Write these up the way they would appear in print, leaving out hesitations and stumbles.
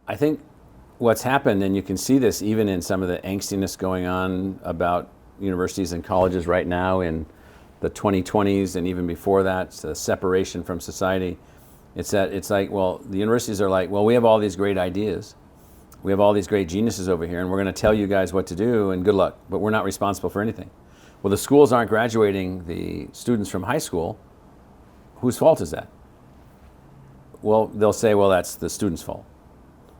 I think what's happened, and you can see this even in some of the angstiness going on about universities and colleges right now in the 2020s and even before that, the separation from society. It's that it's like, well, the universities are like, well, we have all these great ideas. We have all these great geniuses over here, and we're going to tell you guys what to do, and good luck, but we're not responsible for anything. Well, the schools aren't graduating the students from high school. Whose fault is that? Well, they'll say, well, that's the student's fault.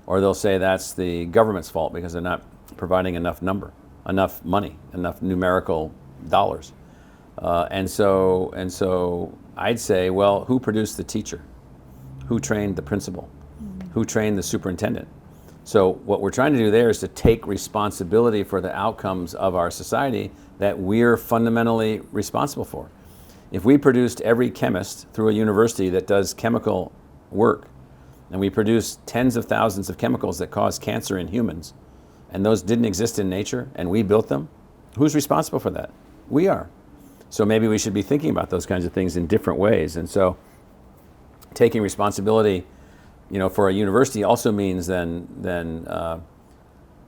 Or they'll say that's the government's fault because they're not providing enough money, enough numerical dollars. And so I'd say, well, who produced the teacher? Who trained the principal? Who trained the superintendent? So what we're trying to do there is to take responsibility for the outcomes of our society that we're fundamentally responsible for. If we produced every chemist through a university that does chemical work, and we produce tens of thousands of chemicals that cause cancer in humans, and those didn't exist in nature, and we built them, who's responsible for that? We are. So maybe we should be thinking about those kinds of things in different ways. And so taking responsibility, for a university also means then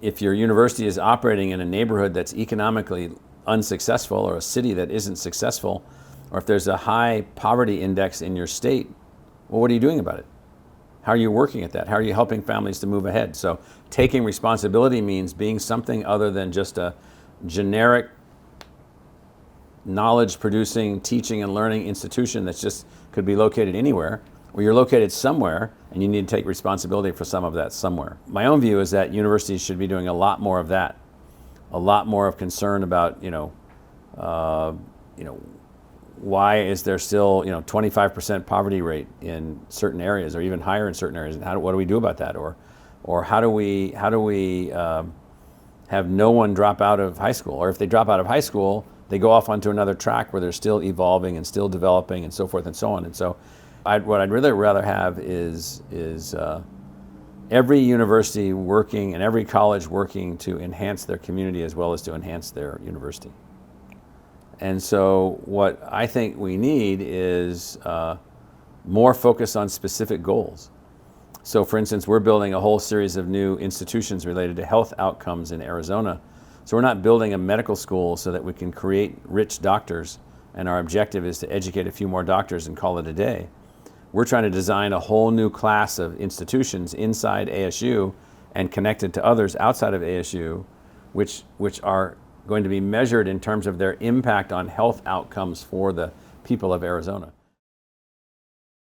if your university is operating in a neighborhood that's economically unsuccessful, or a city that isn't successful, or if there's a high poverty index in your state, well, what are you doing about it? How are you working at that? How are you helping families to move ahead? So taking responsibility means being something other than just a generic knowledge producing, teaching and learning institution that's just could be located anywhere, or you're located somewhere and you need to take responsibility for some of that somewhere. My own view is that universities should be doing a lot more of that, a lot more of concern about, why is there still 25% poverty rate in certain areas, or even higher in certain areas, and what do we do about that, or how do we have no one drop out of high school, or if they drop out of high school, they go off onto another track where they're still evolving and still developing and so forth and so on. And so what I'd really rather have is every university working and every college working to enhance their community as well as to enhance their university. And so what I think we need is more focus on specific goals. So for instance, we're building a whole series of new institutions related to health outcomes in Arizona. So we're not building a medical school so that we can create rich doctors, and our objective is to educate a few more doctors and call it a day. We're trying to design a whole new class of institutions inside ASU and connected to others outside of ASU, which are going to be measured in terms of their impact on health outcomes for the people of Arizona.